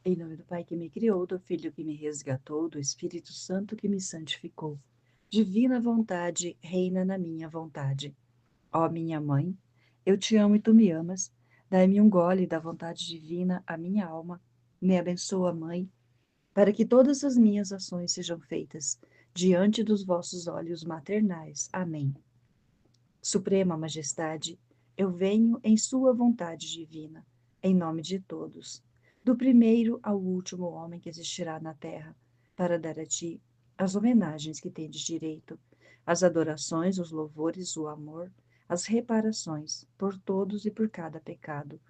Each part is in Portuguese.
Em nome do Pai que me criou, do Filho que me resgatou, do Espírito Santo que me santificou. Divina vontade, reina na minha vontade. Ó minha mãe, eu te amo e tu me amas. Dai-me um gole da vontade divina à minha alma. Me abençoa, Mãe, para que todas as minhas ações sejam feitas diante dos vossos olhos maternais. Amém. Suprema Majestade, eu venho em sua vontade divina, em nome de todos, do primeiro ao último homem que existirá na terra, para dar a ti as homenagens que tendes direito, as adorações, os louvores, o amor, as reparações por todos e por cada pecado.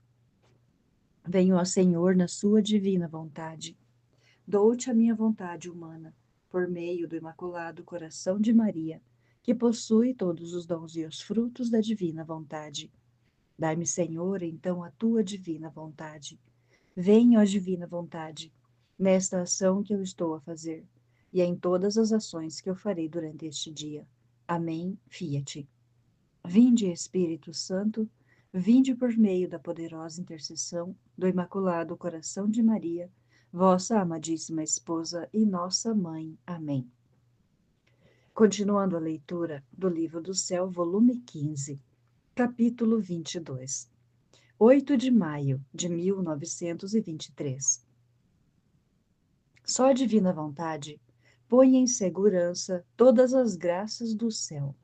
Venho ao Senhor na sua divina vontade. Dou-te a minha vontade humana, por meio do Imaculado Coração de Maria, que possui todos os dons e os frutos da divina vontade. Dai-me, Senhor, então a tua divina vontade. Venha, ó divina vontade, nesta ação que eu estou a fazer, e em todas as ações que eu farei durante este dia. Amém. Fiat. Vinde, Espírito Santo, vinde por meio da poderosa intercessão do Imaculado Coração de Maria, vossa amadíssima esposa e nossa mãe. Amém. Continuando a leitura do Livro do Céu, volume 15, capítulo 22. 8 de maio de 1923. Só a divina vontade põe em segurança todas as graças do céu.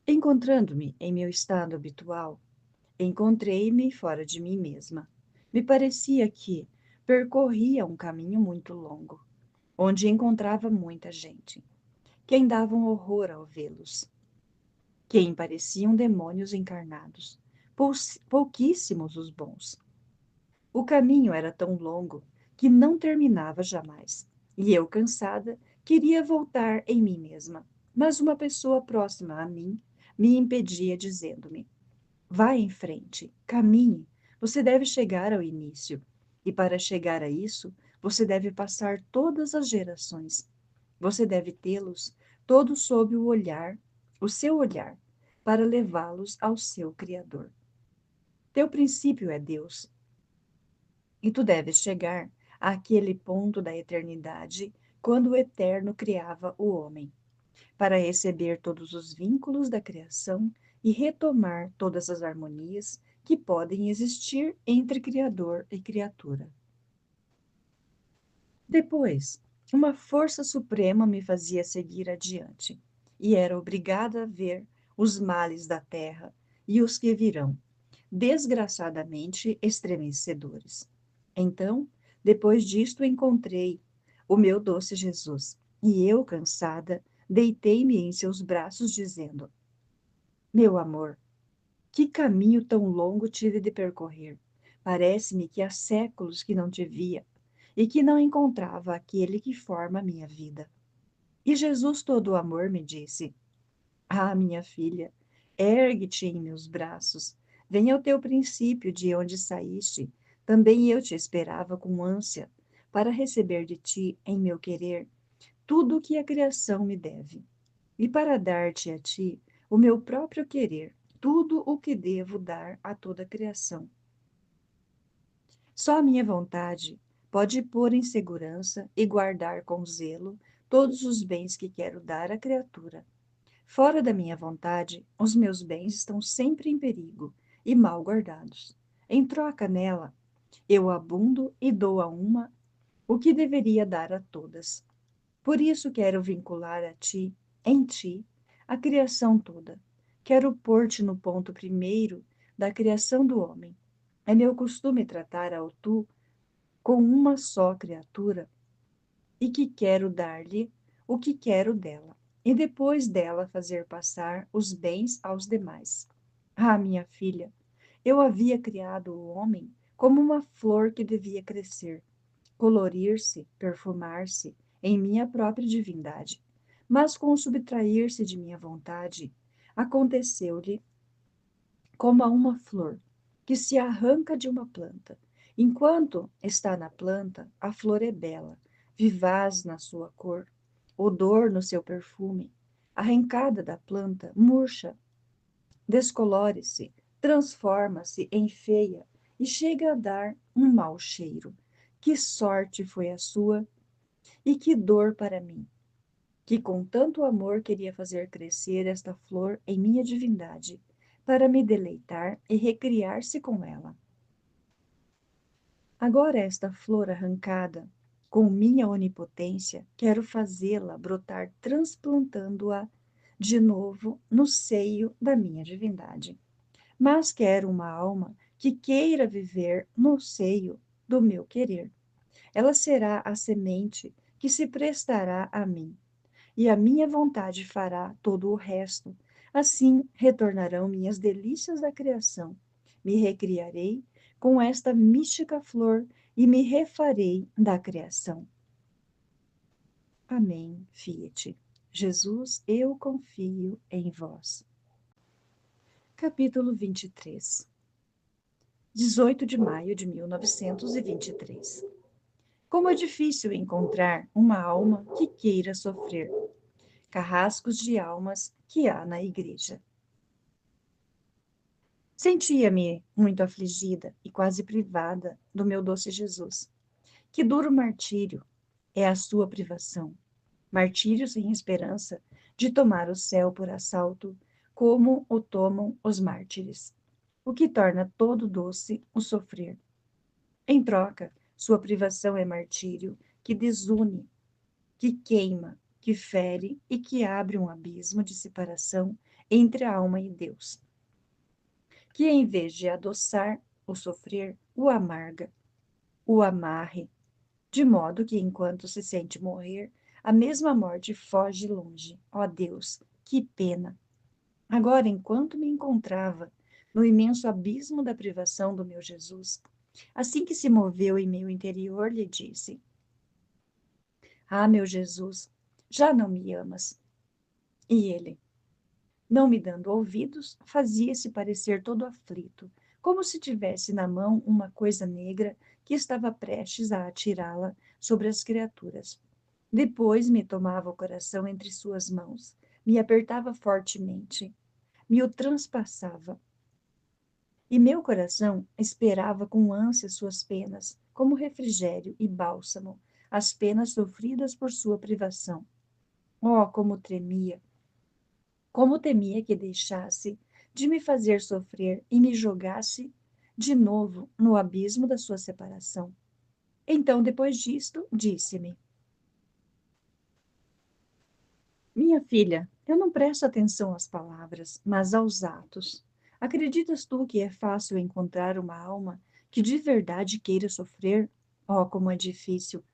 Encontrando-me em meu estado habitual, encontrei-me fora de mim mesma. Me parecia que percorria um caminho muito longo, onde encontrava muita gente, quem dava um horror ao vê-los, quem pareciam demônios encarnados, pouquíssimos os bons. O caminho era tão longo que não terminava jamais, e eu, cansada, queria voltar em mim mesma, mas uma pessoa próxima a mim me impedia, dizendo-me: vá em frente, caminhe, você deve chegar ao início. E para chegar a isso, você deve passar todas as gerações. Você deve tê-los todos sob o seu olhar, para levá-los ao seu Criador. Teu princípio é Deus, e tu deves chegar àquele ponto da eternidade, quando o Eterno criava o homem, para receber todos os vínculos da criação e retomar todas as harmonias que podem existir entre Criador e criatura. Depois, uma força suprema me fazia seguir adiante, e era obrigada a ver os males da terra e os que virão, desgraçadamente estremecedores. Então, depois disto, encontrei o meu doce Jesus, e eu, cansada, deitei-me em seus braços, dizendo: meu amor, que caminho tão longo tive de percorrer. Parece-me que há séculos que não te via e que não encontrava aquele que forma a minha vida. E Jesus, todo o amor, me disse: ah, minha filha, ergue-te em meus braços, venha ao teu princípio de onde saíste. Também eu te esperava com ânsia para receber de ti, em meu querer, tudo o que a criação me deve, e para dar-te a ti o meu próprio querer, tudo o que devo dar a toda a criação. Só a minha vontade pode pôr em segurança e guardar com zelo todos os bens que quero dar à criatura. Fora da minha vontade, os meus bens estão sempre em perigo e mal guardados. Em troca nela, eu abundo e dou a uma o que deveria dar a todas. Por isso quero vincular a ti, em ti, a criação toda. Quero pôr-te no ponto primeiro da criação do homem. É meu costume tratar ao tu com uma só criatura e que quero dar-lhe o que quero dela, e depois dela fazer passar os bens aos demais. Ah, minha filha, eu havia criado o homem como uma flor que devia crescer, colorir-se, perfumar-se em minha própria divindade. Mas com o subtrair-se de minha vontade, aconteceu-lhe como a uma flor que se arranca de uma planta. Enquanto está na planta, a flor é bela, vivaz na sua cor, odor no seu perfume. Arrancada da planta, murcha, descolore-se, transforma-se em feia e chega a dar um mau cheiro. Que sorte foi a sua e que dor para mim, que com tanto amor queria fazer crescer esta flor em minha divindade, para me deleitar e recriar-se com ela. Agora esta flor arrancada, com minha onipotência, quero fazê-la brotar transplantando-a de novo no seio da minha divindade. Mas quero uma alma que queira viver no seio do meu querer. Ela será a semente que se prestará a mim, e a minha vontade fará todo o resto. Assim retornarão minhas delícias da criação. Me recriarei com esta mística flor e me refarei da criação. Amém, Fiat. Jesus, eu confio em vós. Capítulo 23. 18 de maio de 1923. Como é difícil encontrar uma alma que queira sofrer. Carrascos de almas que há na igreja. Sentia-me muito afligida e quase privada do meu doce Jesus. Que duro martírio é a sua privação. Martírio sem esperança de tomar o céu por assalto, como o tomam os mártires. O que torna todo doce o sofrer. Em troca, sua privação é martírio que desune, que queima, que fere e que abre um abismo de separação entre a alma e Deus, que em vez de adoçar o sofrer, o amarga, o amarre, de modo que enquanto se sente morrer, a mesma morte foge longe. Ó Deus, que pena! Agora, enquanto me encontrava no imenso abismo da privação do meu Jesus, assim que se moveu em meu interior, lhe disse: Ah, meu Jesus, já não me amas. E ele, não me dando ouvidos, fazia-se parecer todo aflito, como se tivesse na mão uma coisa negra que estava prestes a atirá-la sobre as criaturas. Depois me tomava o coração entre suas mãos, me apertava fortemente, me o transpassava. E meu coração esperava com ânsia suas penas, como refrigério e bálsamo, as penas sofridas por sua privação. Oh, como temia que deixasse de me fazer sofrer e me jogasse de novo no abismo da sua separação. Então, depois disto, disse-me: Minha filha, eu não presto atenção às palavras, mas aos atos. Acreditas tu que é fácil encontrar uma alma que de verdade queira sofrer? Oh, como é difícil!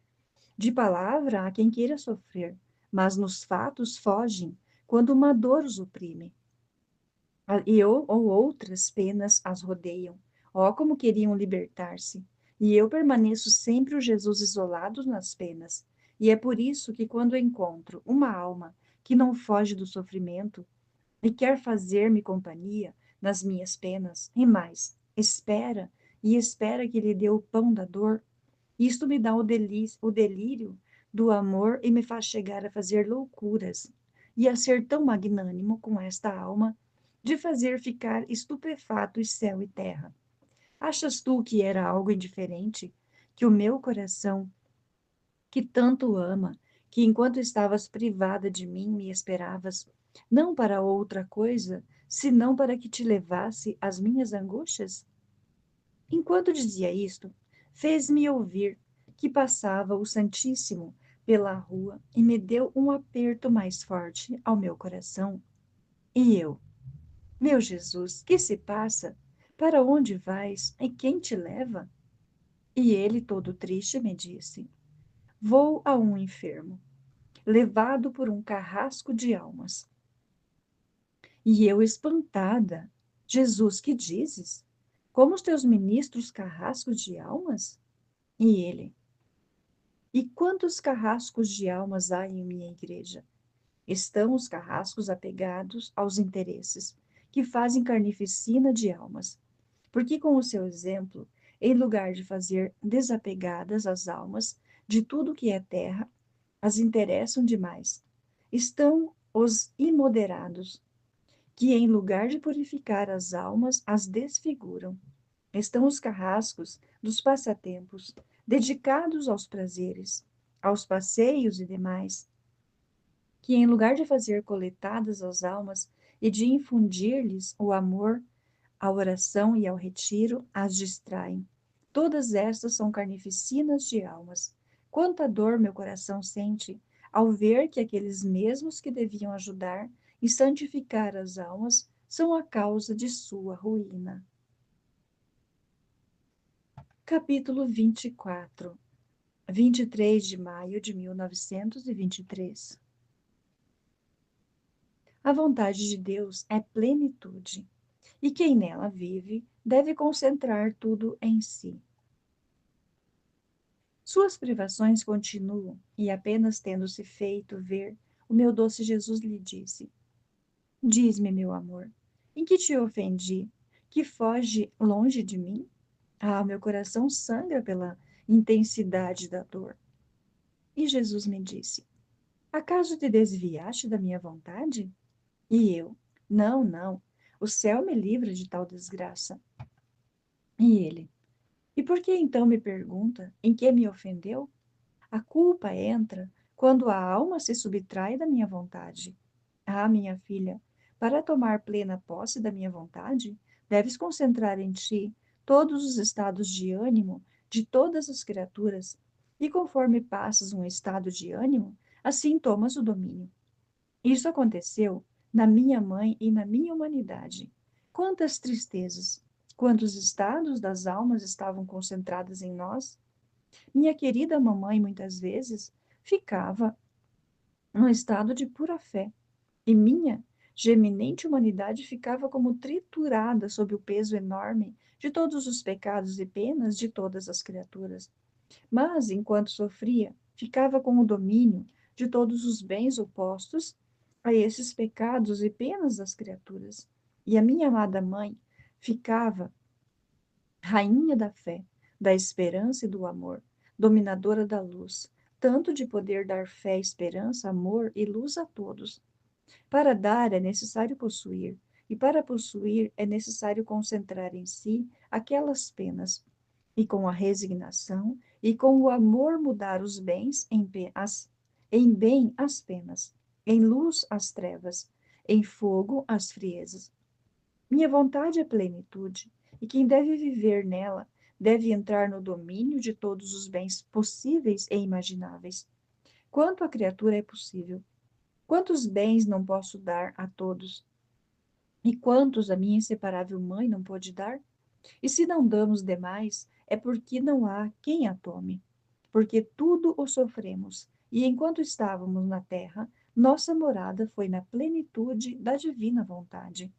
De palavra há quem queira sofrer, mas nos fatos fogem quando uma dor os oprime. Ou outras penas as rodeiam. Ó, como queriam libertar-se! E eu permaneço sempre o Jesus isolado nas penas. E é por isso que quando encontro uma alma que não foge do sofrimento e quer fazer-me companhia nas minhas penas, e mais, espera e espera que lhe dê o pão da dor, isto me dá o delírio do amor e me faz chegar a fazer loucuras e a ser tão magnânimo com esta alma, de fazer ficar estupefatos céu e terra. Achas tu que era algo indiferente, que o meu coração, que tanto ama, que enquanto estavas privada de mim me esperavas, não para outra coisa, senão para que te levasse as minhas angústias? Enquanto dizia isto, fez-me ouvir que passava o Santíssimo pela rua e me deu um aperto mais forte ao meu coração. E eu, meu Jesus, que se passa? Para onde vais? E quem te leva? E ele, todo triste, me disse: Vou a um enfermo, levado por um carrasco de almas. E eu, espantada: Jesus, que dizes? Como os teus ministros carrascos de almas? E ele: E quantos carrascos de almas há em minha igreja? Estão os carrascos apegados aos interesses, que fazem carnificina de almas. Porque com o seu exemplo, em lugar de fazer desapegadas as almas de tudo que é terra, as interessam demais. Estão os imoderados, que em lugar de purificar as almas, as desfiguram. estão os carrascos dos passatempos, dedicados aos prazeres, aos passeios e demais, que em lugar de fazer coletadas às almas e de infundir-lhes o amor, à oração e ao retiro, as distraem. Todas estas são carnificinas de almas. Quanta dor meu coração sente ao ver que aqueles mesmos que deviam ajudar e santificar as almas são a causa de sua ruína. Capítulo 24, 23 de maio de 1923. A vontade de Deus é plenitude, e quem nela vive deve concentrar tudo em si. Suas privações continuam, e apenas tendo-se feito ver, o meu doce Jesus lhe disse: Diz-me, meu amor, em que te ofendi, que foge longe de mim? Ah, meu coração sangra pela intensidade da dor. E Jesus me disse: Acaso te desviaste da minha vontade? E eu: Não, não, o céu me livra de tal desgraça. E ele: E por que então me pergunta em que me ofendeu? A culpa entra quando a alma se subtrai da minha vontade. Ah, minha filha, para tomar plena posse da minha vontade, deves concentrar em ti todos os estados de ânimo de todas as criaturas, e conforme passas um estado de ânimo, assim tomas o domínio. Isso aconteceu na minha mãe e na minha humanidade. Quantas tristezas, quantos estados das almas estavam concentradas em nós? Minha querida mamãe, muitas vezes, ficava num estado de pura fé, e minha geminente humanidade ficava como triturada sob o peso enorme de todos os pecados e penas de todas as criaturas. Mas, enquanto sofria, ficava com o domínio de todos os bens opostos a esses pecados e penas das criaturas. E a minha amada mãe ficava rainha da fé, da esperança e do amor, dominadora da luz, tanto de poder dar fé, esperança, amor e luz a todos. Para dar é necessário possuir, e para possuir é necessário concentrar em si aquelas penas, e com a resignação e com o amor mudar os bens em bem as penas, em luz as trevas, em fogo as friezas. Minha vontade é plenitude, e quem deve viver nela deve entrar no domínio de todos os bens possíveis e imagináveis. Quanto a criatura é possível? Quantos bens não posso dar a todos? E quantos a minha inseparável mãe não pôde dar? E se não damos demais, é porque não há quem a tome. Porque tudo o sofremos, e enquanto estávamos na terra, nossa morada foi na plenitude da divina vontade.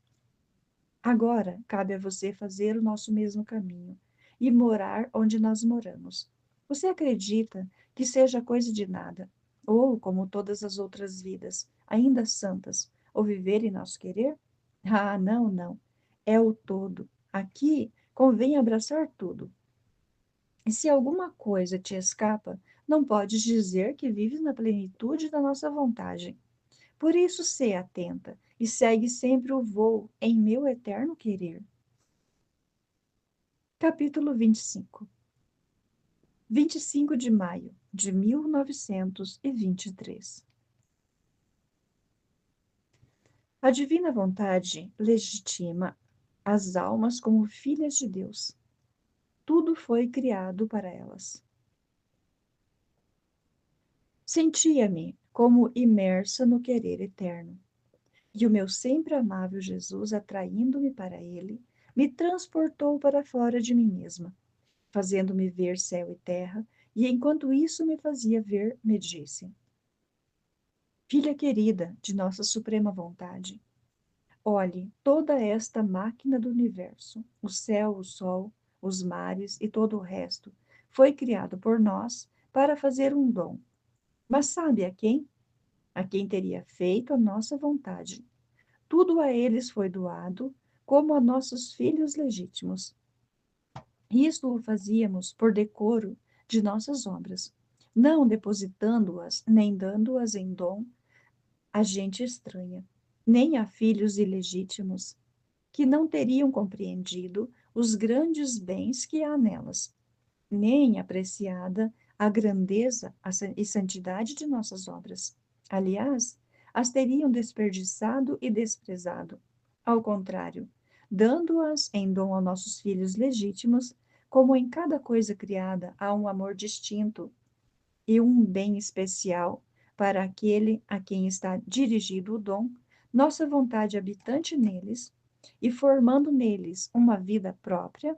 Agora, cabe a você fazer o nosso mesmo caminho e morar onde nós moramos. Você acredita que seja coisa de nada, ou, como todas as outras vidas, ainda santas, ou viver em nosso querer? Ah, não, não. É o todo. Aqui convém abraçar tudo. E se alguma coisa te escapa, não podes dizer que vives na plenitude da nossa vontade. Por isso, sê atenta e segue sempre o voo em meu eterno querer. Capítulo 25. 25 de maio de 1923. A divina vontade legitima as almas como filhas de Deus. Tudo foi criado para elas. Sentia-me como imersa no querer eterno. E o meu sempre amável Jesus, atraindo-me para ele, me transportou para fora de mim mesma, fazendo-me ver céu e terra, e enquanto isso me fazia ver, me disse: Filha querida de nossa suprema vontade, olhe toda esta máquina do universo, o céu, o sol, os mares e todo o resto, foi criado por nós para fazer um dom. Mas sabe a quem? A quem teria feito a nossa vontade. Tudo a eles foi doado, como a nossos filhos legítimos. Isto o fazíamos por decoro de nossas obras, não depositando-as nem dando-as em dom a gente estranha, nem a filhos ilegítimos, que não teriam compreendido os grandes bens que há nelas, nem apreciada a grandeza e santidade de nossas obras. Aliás, as teriam desperdiçado e desprezado. Ao contrário, dando-as em dom aos nossos filhos legítimos, como em cada coisa criada há um amor distinto e um bem especial para aquele a quem está dirigido o dom, nossa vontade habitante neles e formando neles uma vida própria,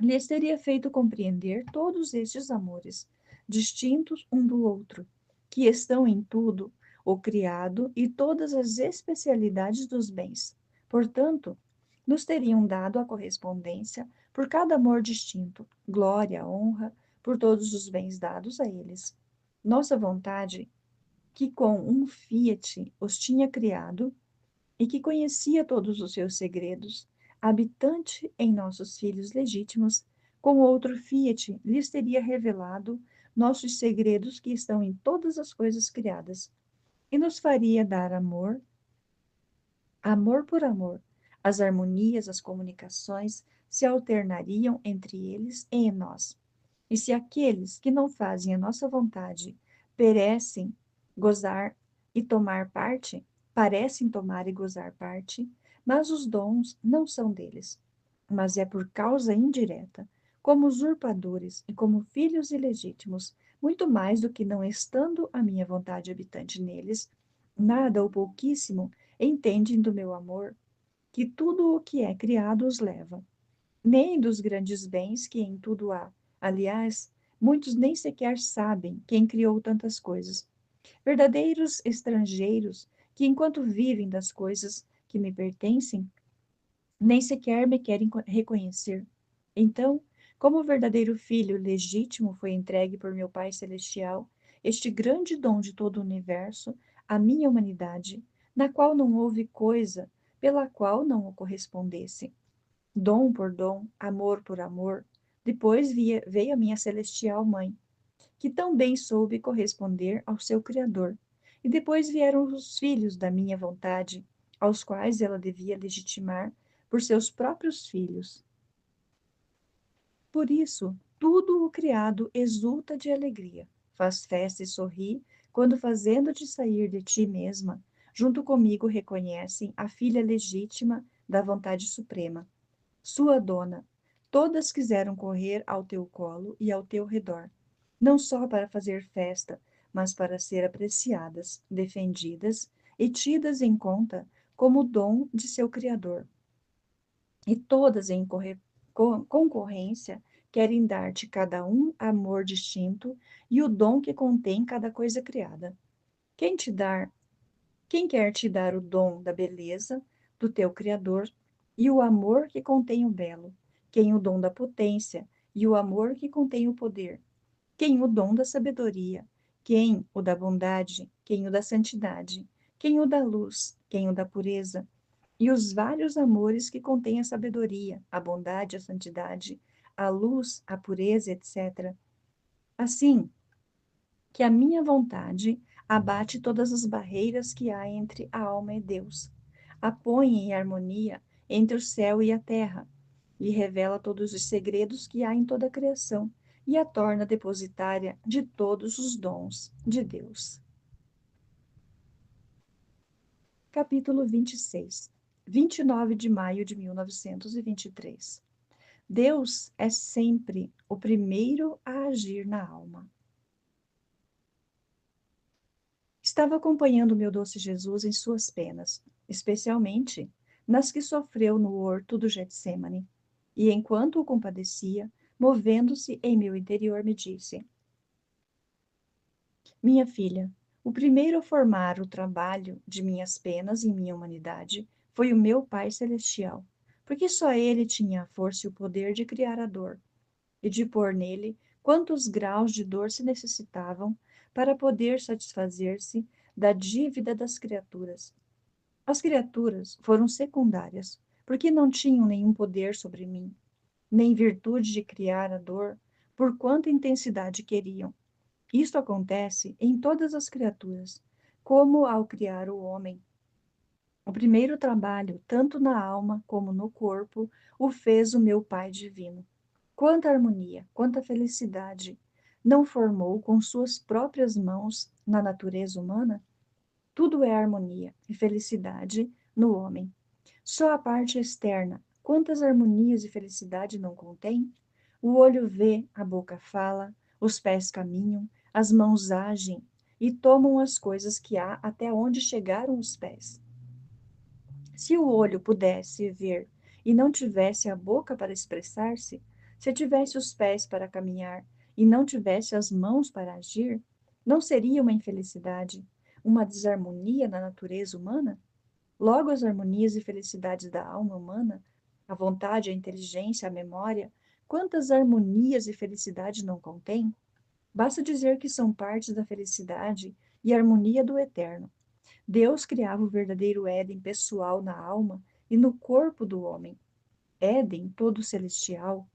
lhes teria feito compreender todos estes amores, distintos um do outro, que estão em tudo, o criado e todas as especialidades dos bens. Portanto, nos teriam dado a correspondência por cada amor distinto, glória, honra, por todos os bens dados a eles. Nossa vontade, que com um fiat os tinha criado, e que conhecia todos os seus segredos, habitante em nossos filhos legítimos, com outro fiat lhes teria revelado nossos segredos que estão em todas as coisas criadas, e nos faria dar amor, amor por amor. As harmonias, as comunicações se alternariam entre eles e em nós. E se aqueles que não fazem a nossa vontade perecem gozar e tomar parte, parecem tomar e gozar parte, mas os dons não são deles, mas é por causa indireta, como usurpadores e como filhos ilegítimos, muito mais do que não estando a minha vontade habitante neles, nada ou pouquíssimo entendem do meu amor, que tudo o que é criado os leva, nem dos grandes bens que em tudo há. Aliás, muitos nem sequer sabem quem criou tantas coisas. Verdadeiros estrangeiros que, enquanto vivem das coisas que me pertencem, nem sequer me querem reconhecer. Então, como o verdadeiro filho legítimo foi entregue por meu Pai Celestial, este grande dom de todo o universo, a minha humanidade, na qual não houve coisa pela qual não o correspondesse dom por dom, amor por amor. Depois veio a minha celestial mãe, que também soube corresponder ao seu Criador. E depois vieram os filhos da minha vontade, aos quais ela devia legitimar por seus próprios filhos. Por isso, tudo o criado exulta de alegria, faz festa e sorri, quando fazendo-te sair de ti mesma, junto comigo reconhecem a filha legítima da vontade suprema sua dona. Todas quiseram correr ao teu colo e ao teu redor, não só para fazer festa, mas para ser apreciadas, defendidas e tidas em conta como dom de seu Criador. E todas em concorrência querem dar-te cada um amor distinto e o dom que contém cada coisa criada. Quem te dar quem quer te dar o dom da beleza do teu Criador e o amor que contém o belo? Quem o dom da potência e o amor que contém o poder? Quem o dom da sabedoria? Quem o da bondade? Quem o da santidade? Quem o da luz? Quem o da pureza? E os vários amores que contém a sabedoria, a bondade, a santidade, a luz, a pureza, etc. Assim, que a minha vontade abate todas as barreiras que há entre a alma e Deus, a põe em harmonia entre o céu e a terra, lhe revela todos os segredos que há em toda a criação e a torna depositária de todos os dons de Deus. Capítulo 26, 29 de maio de 1923. Deus é sempre o primeiro a agir na alma. Estava acompanhando meu doce Jesus em suas penas, especialmente nas que sofreu no horto do Getsemane, e enquanto o compadecia, movendo-se em meu interior, me disse: Minha filha, o primeiro a formar o trabalho de minhas penas em minha humanidade foi o meu Pai Celestial, porque só ele tinha a força e o poder de criar a dor e de pôr nele quantos graus de dor se necessitavam para poder satisfazer-se da dívida das criaturas. As criaturas foram secundárias, porque não tinham nenhum poder sobre mim, nem virtude de criar a dor, por quanta intensidade queriam. Isto acontece em todas as criaturas, como ao criar o homem. O primeiro trabalho, tanto na alma como no corpo, o fez o meu Pai divino. Quanta harmonia, quanta felicidade não formou com suas próprias mãos na natureza humana? Tudo é harmonia e felicidade no homem. Só a parte externa, quantas harmonias e felicidade não contém? O olho vê, a boca fala, os pés caminham, as mãos agem e tomam as coisas que há até onde chegaram os pés. Se o olho pudesse ver e não tivesse a boca para expressar-se, se tivesse os pés para caminhar e não tivesse as mãos para agir, não seria uma infelicidade, uma desarmonia na natureza humana? Logo, as harmonias e felicidades da alma humana, a vontade, a inteligência, a memória, quantas harmonias e felicidade não contém? Basta dizer que são partes da felicidade e harmonia do eterno. Deus criava o verdadeiro Éden pessoal na alma e no corpo do homem, Éden todo celestial,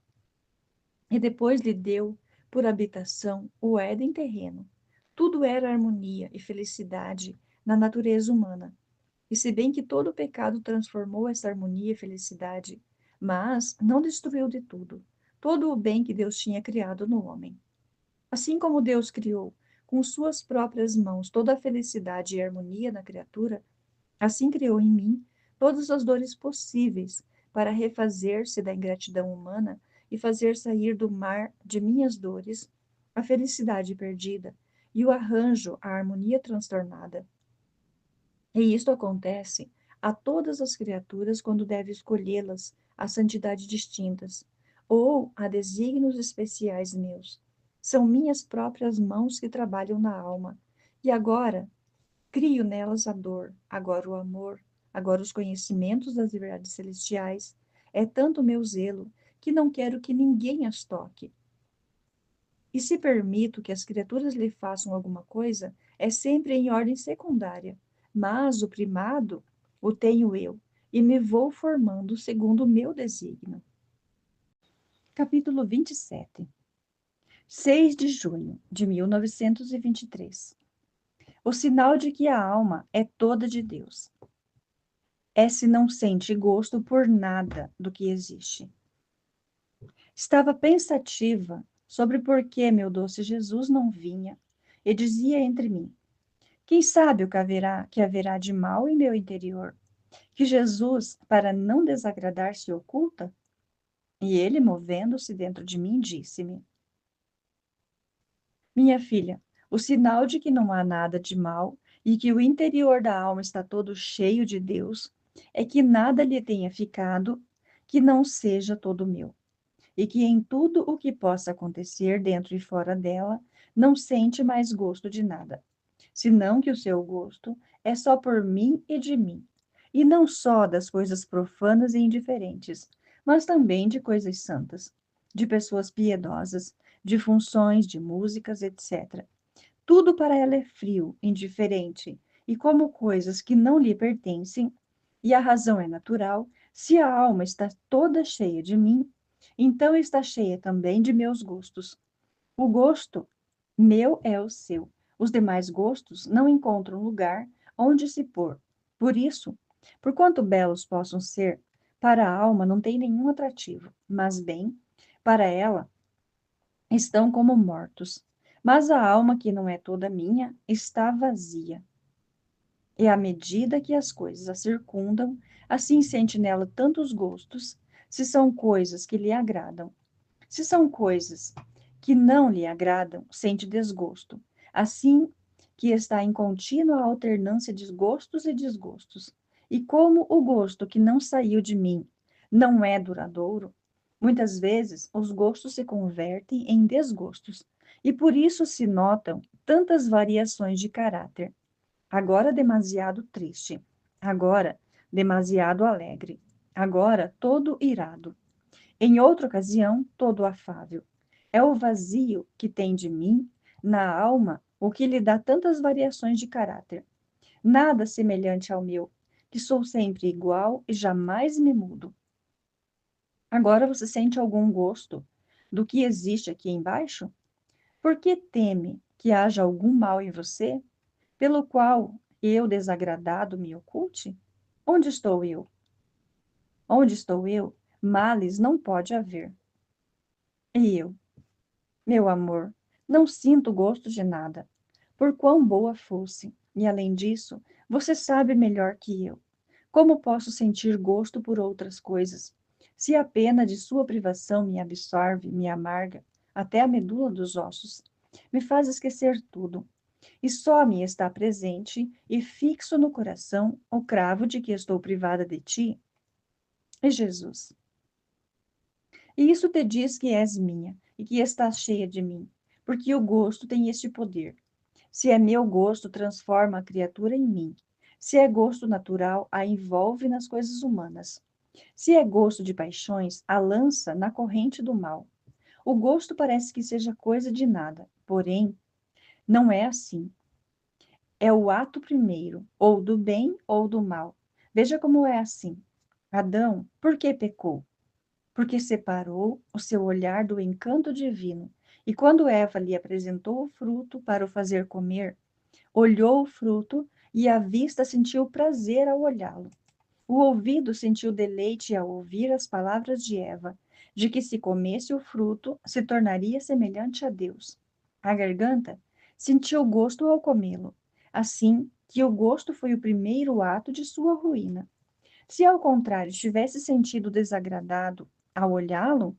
e depois lhe deu por habitação o Éden terreno. Tudo era harmonia e felicidade na natureza humana. E se bem que todo o pecado transformou essa harmonia e felicidade, mas não destruiu de tudo todo o bem que Deus tinha criado no homem. Assim como Deus criou com suas próprias mãos toda a felicidade e harmonia na criatura, assim criou em mim todas as dores possíveis para refazer-se da ingratidão humana e fazer sair do mar de minhas dores a felicidade perdida e o arranjo, a harmonia transtornada. E isto acontece a todas as criaturas quando deve escolhê-las a santidade distintas, ou a desígnios especiais meus. São minhas próprias mãos que trabalham na alma. E agora crio nelas a dor, agora o amor, agora os conhecimentos das verdades celestiais. É tanto o meu zelo que não quero que ninguém as toque. E se permito que as criaturas lhe façam alguma coisa, é sempre em ordem secundária, mas o primado o tenho eu, e me vou formando segundo o meu desígnio. Capítulo 27. 6 de junho de 1923. O sinal de que a alma é toda de Deus é se não sente gosto por nada do que existe. Estava pensativa sobre por que meu doce Jesus não vinha, e dizia entre mim: quem sabe o que haverá de mal em meu interior, que Jesus, para não desagradar, se oculta? E ele, movendo-se dentro de mim, disse-me: minha filha, o sinal de que não há nada de mal e que o interior da alma está todo cheio de Deus é que nada lhe tenha ficado que não seja todo meu, e que em tudo o que possa acontecer dentro e fora dela, não sente mais gosto de nada, senão que o seu gosto é só por mim e de mim, e não só das coisas profanas e indiferentes, mas também de coisas santas, de pessoas piedosas, de funções, de músicas, etc. Tudo para ela é frio, indiferente, e como coisas que não lhe pertencem, e a razão é natural, se a alma está toda cheia de mim, então está cheia também de meus gostos. O gosto meu é o seu. Os demais gostos não encontram lugar onde se pôr. Por isso, por quanto belos possam ser, para a alma não tem nenhum atrativo, mas bem, para ela estão como mortos. Mas a alma que não é toda minha está vazia. E à medida que as coisas a circundam, assim sente nela tantos gostos, se são coisas que lhe agradam. Se são coisas que não lhe agradam, sente desgosto. Assim que está em contínua alternância de gostos e desgostos. E como o gosto que não saiu de mim não é duradouro, muitas vezes os gostos se convertem em desgostos. E por isso se notam tantas variações de caráter. Agora demasiado triste, agora demasiado alegre, agora todo irado, em outra ocasião, todo afável. É o vazio que tem de mim, na alma, o que lhe dá tantas variações de caráter. Nada semelhante ao meu, que sou sempre igual e jamais me mudo. Agora você sente algum gosto do que existe aqui embaixo? Por que teme que haja algum mal em você, pelo qual eu, desagradado, me oculte? Onde estou eu? Onde estou eu? Males não pode haver. E eu, meu amor, não sinto gosto de nada, por quão boa fosse. E além disso, você sabe melhor que eu. Como posso sentir gosto por outras coisas, se a pena de sua privação me absorve, me amarga, até a medula dos ossos, me faz esquecer tudo, e só me está presente e fixo no coração o cravo de que estou privada de ti? E Jesus, e isso te diz que és minha e que estás cheia de mim, porque o gosto tem este poder. Se é meu gosto, transforma a criatura em mim. Se é gosto natural, a envolve nas coisas humanas. Se é gosto de paixões, a lança na corrente do mal. O gosto parece que seja coisa de nada, porém, não é assim. É o ato primeiro, ou do bem ou do mal. Veja como é assim. Adão, por que pecou? Porque separou o seu olhar do encanto divino. E quando Eva lhe apresentou o fruto para o fazer comer, olhou o fruto e a vista sentiu prazer ao olhá-lo. O ouvido sentiu deleite ao ouvir as palavras de Eva, de que se comesse o fruto, se tornaria semelhante a Deus. A garganta sentiu gosto ao comê-lo, assim que o gosto foi o primeiro ato de sua ruína. Se ao contrário tivesse sentido desagradado ao olhá-lo,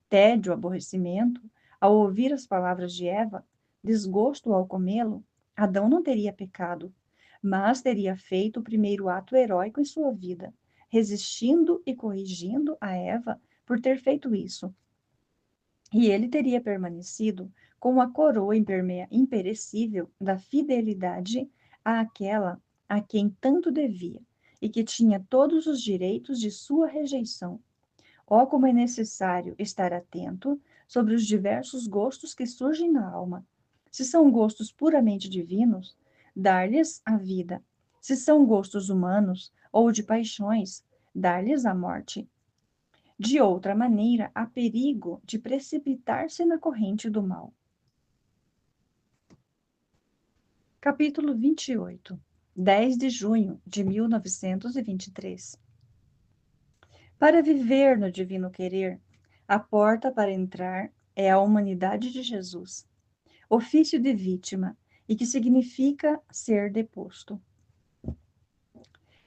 tédio, aborrecimento, ao ouvir as palavras de Eva, desgosto ao comê-lo, Adão não teria pecado, mas teria feito o primeiro ato heróico em sua vida, resistindo e corrigindo a Eva por ter feito isso. E ele teria permanecido com a coroa imperecível da fidelidade àquela a quem tanto devia e que tinha todos os direitos de sua rejeição. Oh, como é necessário estar atento sobre os diversos gostos que surgem na alma. Se são gostos puramente divinos, dar-lhes a vida. Se são gostos humanos ou de paixões, dar-lhes a morte. De outra maneira, há perigo de precipitar-se na corrente do mal. Capítulo 28, 10 de junho de 1923. Para viver no divino querer, a porta para entrar é a humanidade de Jesus, ofício de vítima, e que significa ser deposto.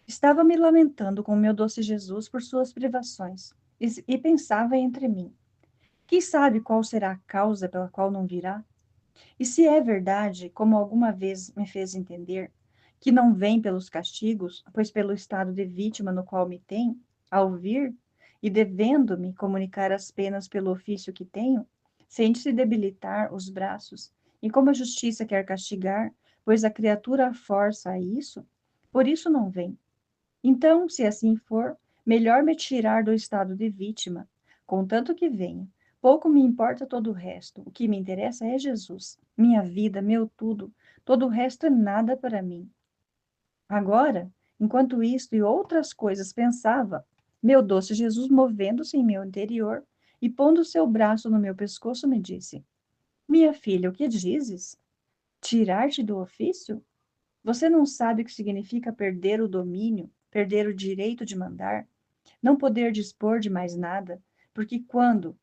Estava me lamentando com meu doce Jesus por suas privações, e pensava entre mim: quem sabe qual será a causa pela qual não virá? E se é verdade, como alguma vez me fez entender, que não vem pelos castigos, pois pelo estado de vítima no qual me tem, ao vir, e devendo-me comunicar as penas pelo ofício que tenho, sente-se debilitar os braços, e como a justiça quer castigar, pois a criatura a força a isso, por isso não vem. Então, se assim for, melhor me tirar do estado de vítima, contanto que venha. Pouco me importa todo o resto. O que me interessa é Jesus, minha vida, meu tudo. Todo o resto é nada para mim. Agora, enquanto isto e outras coisas pensava, meu doce Jesus, movendo-se em meu interior e pondo seu braço no meu pescoço, me disse: Minha filha, o que dizes? Tirar-te do ofício? Você não sabe o que significa perder o domínio, perder o direito de mandar, não poder dispor de mais nada, porque quando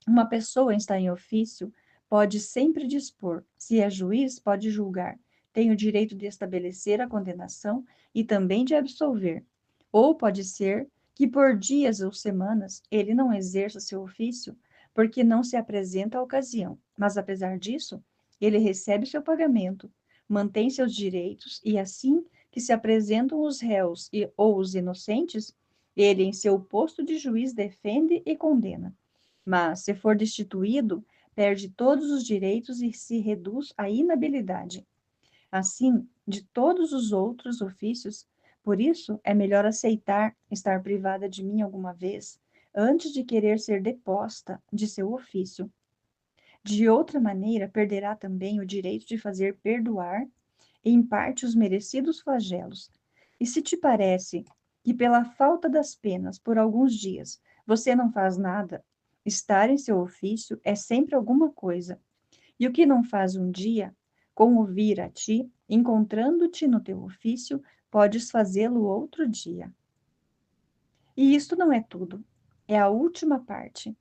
uma pessoa está em ofício, pode sempre dispor, se é juiz, pode julgar, tem o direito de estabelecer a condenação e também de absolver. Ou pode ser que por dias ou semanas ele não exerça seu ofício, porque não se apresenta a ocasião, mas apesar disso, ele recebe seu pagamento, mantém seus direitos e assim que se apresentam os réus ou os inocentes, ele, em seu posto de juiz, defende e condena. Mas, se for destituído, perde todos os direitos e se reduz à inabilidade. Assim, de todos os outros ofícios, por isso é melhor aceitar estar privada de mim alguma vez, antes de querer ser deposta de seu ofício. De outra maneira, perderá também o direito de fazer perdoar, em parte, os merecidos flagelos. E se te parece que, pela falta das penas, por alguns dias, você não faz nada, estar em seu ofício é sempre alguma coisa. E o que não faz um dia, com o vir a ti, encontrando-te no teu ofício, podes fazê-lo outro dia. E isto não é tudo. É a última parte.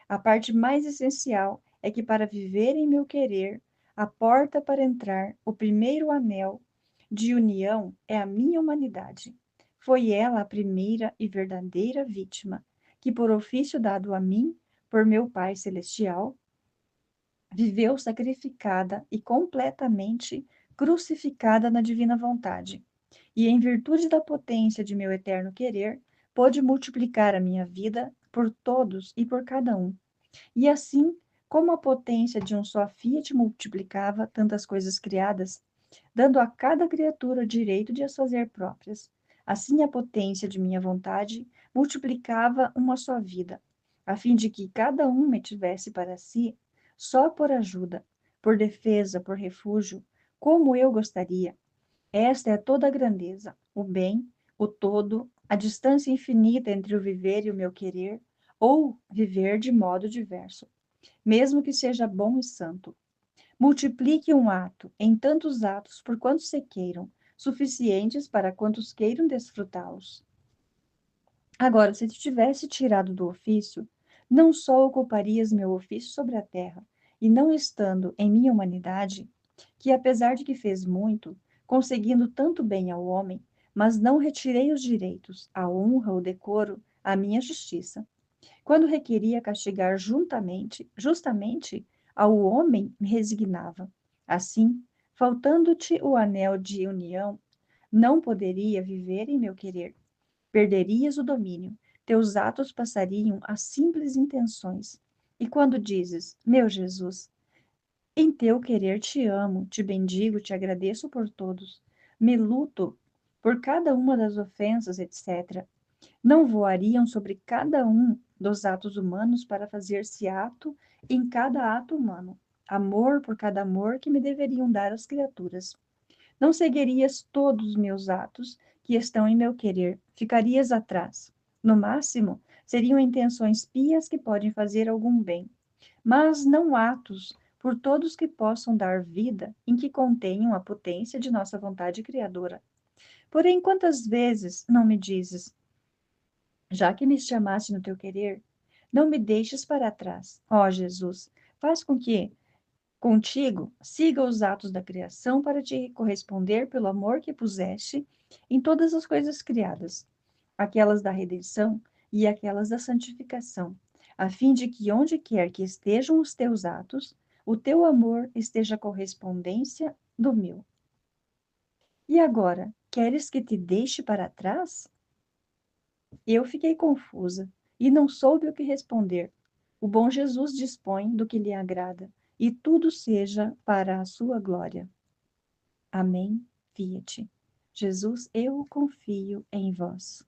A parte mais essencial é que para viver em meu querer, a porta para entrar, o primeiro anel de união é a minha humanidade. Foi ela a primeira e verdadeira vítima, que por ofício dado a mim, por meu Pai Celestial, viveu sacrificada e completamente crucificada na divina vontade. E em virtude da potência de meu eterno querer, pôde multiplicar a minha vida por todos e por cada um. E assim, como a potência de um só Fiat multiplicava tantas coisas criadas, dando a cada criatura o direito de as fazer próprias, assim a potência de minha vontade multiplicava uma só vida, a fim de que cada um me tivesse para si, só por ajuda, por defesa, por refúgio, como eu gostaria. Esta é toda a grandeza, o bem, o todo, a distância infinita entre o viver e o meu querer, ou viver de modo diverso, mesmo que seja bom e santo. Multiplique um ato em tantos atos por quantos se queiram, suficientes para quantos queiram desfrutá-los. Agora, se te tivesse tirado do ofício, não só ocuparias meu ofício sobre a terra, e não estando em minha humanidade, que apesar de que fez muito, conseguindo tanto bem ao homem, mas não retirei os direitos, a honra, o decoro, a minha justiça. Quando requeria castigar justamente ao homem, me resignava. Assim, faltando-te o anel de união, não poderia viver em meu querer. Perderias o domínio, teus atos passariam a simples intenções. E quando dizes, meu Jesus, em teu querer te amo, te bendigo, te agradeço por todos, me luto por cada uma das ofensas, etc., não voariam sobre cada um dos atos humanos para fazer-se ato em cada ato humano, amor por cada amor que me deveriam dar as criaturas. Não seguirias todos os meus atos que estão em meu querer, ficarias atrás. No máximo, seriam intenções pias que podem fazer algum bem, mas não atos por todos que possam dar vida em que contenham a potência de nossa vontade criadora. Porém, quantas vezes não me dizes, já que me chamaste no teu querer, não me deixes para trás. Ó Jesus, faz com que contigo siga os atos da criação para te corresponder pelo amor que puseste em todas as coisas criadas, aquelas da redenção e aquelas da santificação, a fim de que onde quer que estejam os teus atos, o teu amor esteja a correspondência do meu. E agora, queres que te deixe para trás? Eu fiquei confusa e não soube o que responder. O bom Jesus dispõe do que lhe agrada, e tudo seja para a sua glória. Amém. Fiat. Jesus, eu confio em vós.